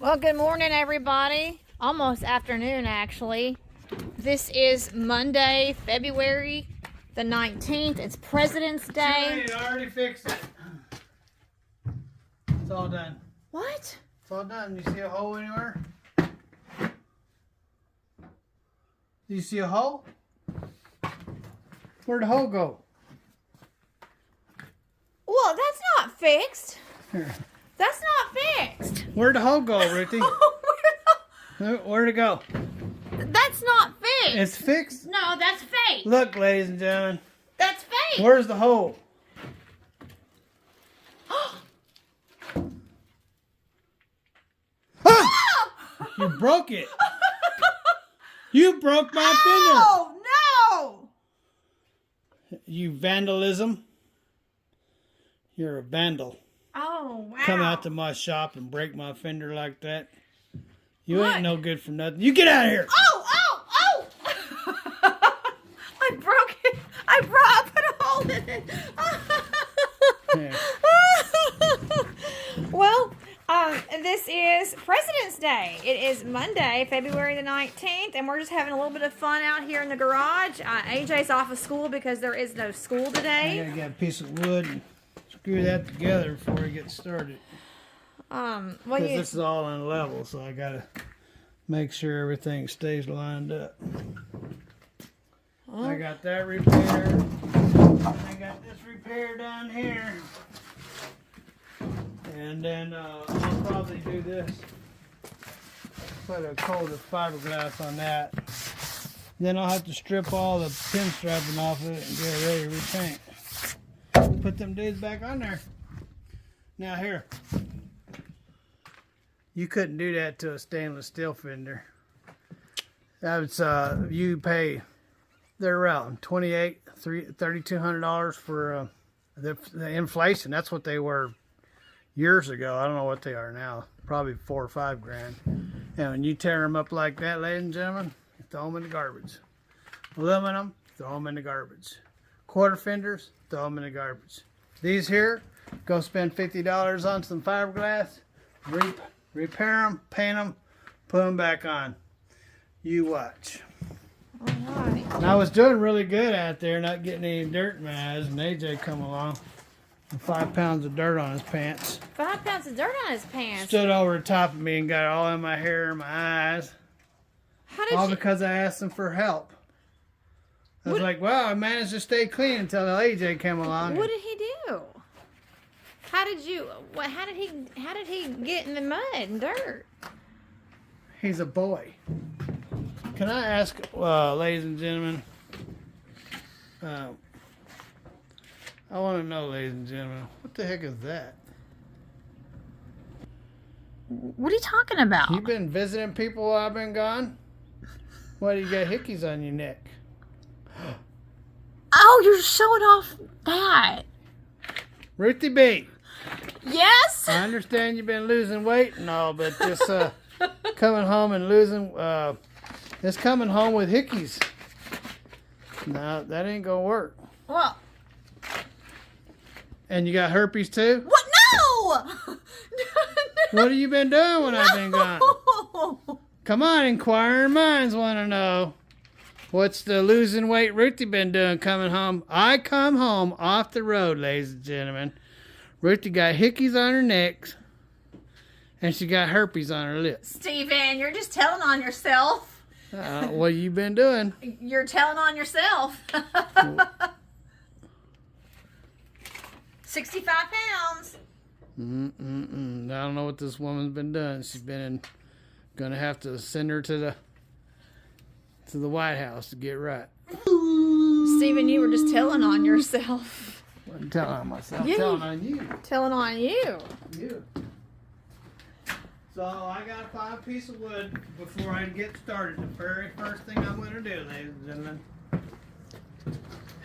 Well, good morning, everybody. Almost afternoon, actually. This is Monday, February the 19th. It's President's Day. Too late, I already fixed it. It's all done. What? It's all done. You see a hole anywhere? Do you see a hole? Where'd the hole go? Well, that's not fixed. Here. That's not fixed. Where'd the hole go, Ruthie? Where'd it go? That's not fixed. It's fixed? No, that's fake. Look, ladies and gentlemen. That's fake. Where's the hole? You broke it. You broke my fender. Oh, no. You vandalism. You're a vandal. Oh, wow. Come out to my shop and break my fender like that. You What? ain't no good for nothing. You get out of here. Oh! I broke it. I put a hole in it. Yeah. Well, this is President's Day. It is Monday, February the 19th, and we're just having a little bit of fun out here in the garage. AJ's off of school because there is no school I today. gotta get a piece of wood and screw that together before we get started. Well, Because this is all on level, so I gotta make sure everything stays lined up. I got that repaired. I got this repair down here. And then I'll probably do this. Put a coat of fiberglass on that. Then I'll have to strip all the pinstriping off of it and get it ready to repaint. Put them dudes back on there. Now here. You couldn't do that to a stainless steel fender. That was you pay. They're around $3,200 for the inflation. That's what they were years ago. I don't know what they are now. Probably $4,000 or $5,000. And when you tear them up like that, ladies and gentlemen, you throw them in the garbage. Aluminum, throw them in the garbage. Quarter fenders, throw them in the garbage. These here, go spend $50 on some fiberglass, repair them, paint them, put them back on. You watch. all right. And I was doing really good out there, not getting any dirt in my eyes, and AJ come along with 5 pounds of dirt on his pants. 5 pounds of dirt on his pants. Stood over the top of me and got it all in my hair and my eyes. How did All you? because I asked him for help. I was like, well, I managed to stay clean until AJ came along. What did he do? How did you? What? How did he get in the mud and dirt? He's a boy. Can I ask, ladies and gentlemen, I want to know, ladies and gentlemen, what the heck is that? What are you talking about? You been visiting people while I've been gone? Why do you got hickeys on your neck? Oh, you're showing off that. Ruthie B, Yes. I understand you've been losing weight and all, but just coming home and losing, just coming home with hickeys. No, that ain't gonna work. Well, And you got herpes too? what? No. What have you been doing when I've been gone? No. Come on, inquiring minds want to know. What's the losing weight Ruthie been doing coming home? I come home off the road, ladies and gentlemen. Ruthie got hickeys on her neck, and she got herpes on her lips. Steven, you're just telling on yourself. What you been doing? You're telling on yourself. 65 pounds. I don't know what this woman's been doing. She's been gonna have to send her to the White House to get right. Steven, you were just telling on yourself. I'm telling on myself. Yeah. Telling on you. Telling on you. You. So I gotta find a piece of wood before I get started. The very first thing I'm gonna do, ladies and gentlemen,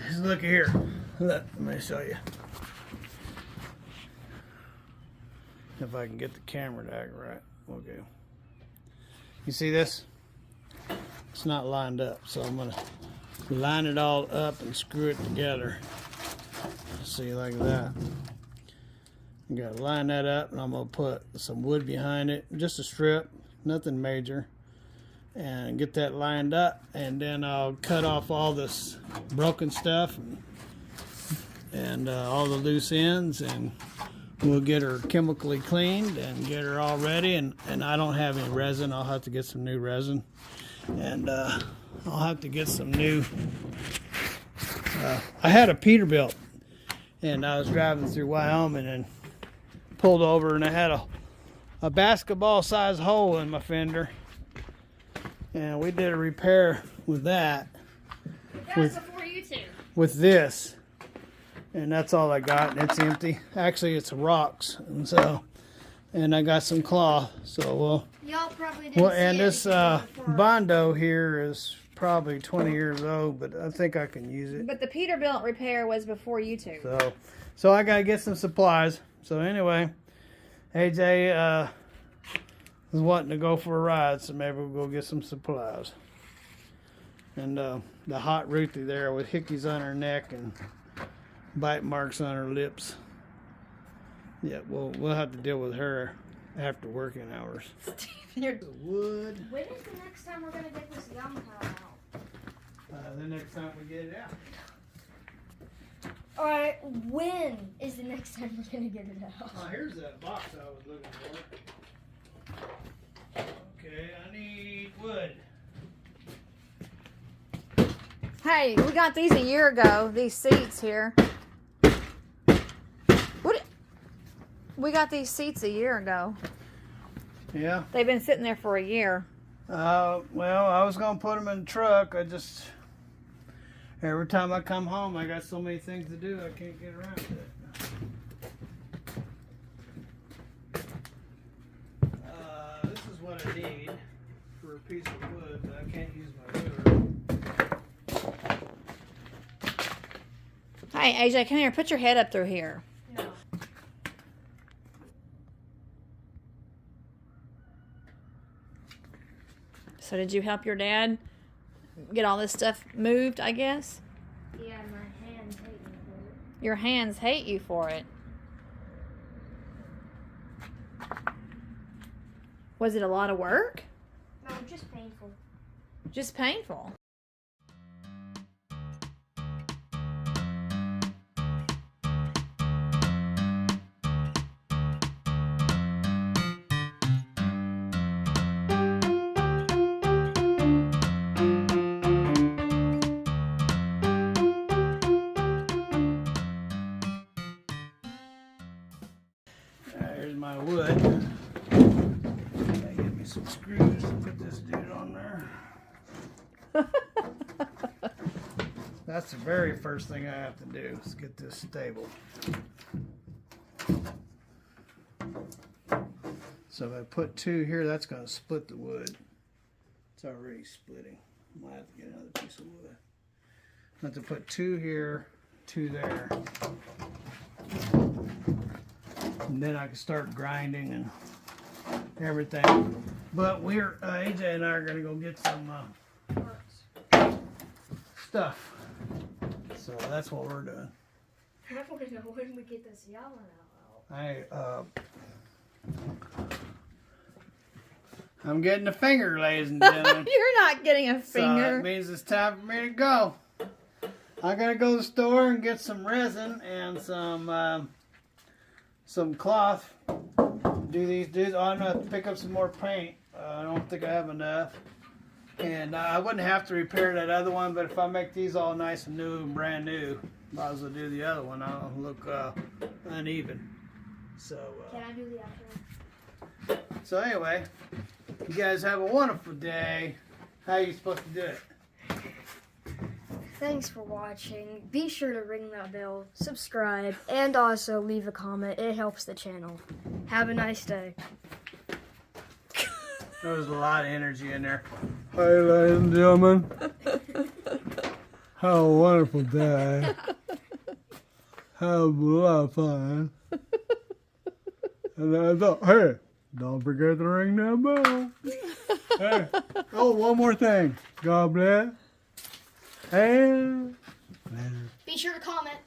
is look here. Look, let me show you. If I can get the camera to act right. Okay. You see this? It's not lined up, so I'm gonna line it all up and screw it together. See, like that. You gotta line that up, and I'm gonna put some wood behind it, just a strip, nothing major, and get that lined up. And then I'll cut off all this broken stuff and all the loose ends, and we'll get her chemically cleaned and get her all ready. And I don't have any resin. I'll have to get some new resin, and I'll have to get some new. I had a Peterbilt, and I was driving through Wyoming and pulled over, and I had a basketball-sized hole in my fender, and we did a repair with that. That was before you two. With this, and that's all I got, and it's empty. Actually, it's rocks, and I got some cloth, so Y'all probably didn't and see this Bondo here is probably 20 years old, but I think I can use it. But the Peterbilt repair was before you two. So I gotta get some supplies. So anyway, AJ is wanting to go for a ride, so maybe we'll go get some supplies. And the hot Ruthie there with hickeys on her neck and bite marks on her lips. Yeah, we'll have to deal with her after working hours. You're The wood. When is the next time we're gonna get this gum pile out? The next time we get it out. Alright, when is the next time we're gonna get it out? Oh, here's that box I was looking for. Okay, I need wood. Hey, we got these a year ago. These seats here. We got these seats a year ago. Yeah. They've been sitting there for a year. Well, I was gonna put them in the truck. Every time I come home, I got so many things to do, I can't get around to it. This is what I need for a piece of wood, but I can't use my ruler. Hey, AJ, come here. Put your head up through here. No. So did you help your dad get all this stuff moved, I guess? Yeah, my hands hate me for it. Your hands hate you for it. Was it a lot of work? No, just painful. Just painful. There's my wood. Gotta get me some screws and put this dude on there. That's the very first thing I have to do is get this stable. So if I put two here, that's going to split the wood. It's already splitting. I might have to get another piece of wood. I have to put two here, two there. And then I can start grinding and everything. But AJ and I are going to go get some stuff. So that's what we're doing. I want to know when we get this yellow out. I'm getting a finger, ladies and gentlemen. You're not getting a So finger. that means it's time for me to go. I gotta go to the store and get some resin and some cloth. Do these dudes? I'm gonna have to pick up some more paint. I don't think I have enough. And I wouldn't have to repair that other one, but if I make these all nice and new and brand new, might as well do the other one. I'll look uneven. So. Can I do the outro? So anyway, you guys have a wonderful day. How are you supposed to do it? Thanks for watching. Be sure to ring that bell, subscribe, and also leave a comment. It helps the channel. Have a nice day. There was a lot of energy in there. Hi, ladies and gentlemen. Have a wonderful day. Have a lot of fun. And then I thought, hey, don't forget to ring that bell. Hey, oh, one more thing. God bless. And later. Be sure to comment.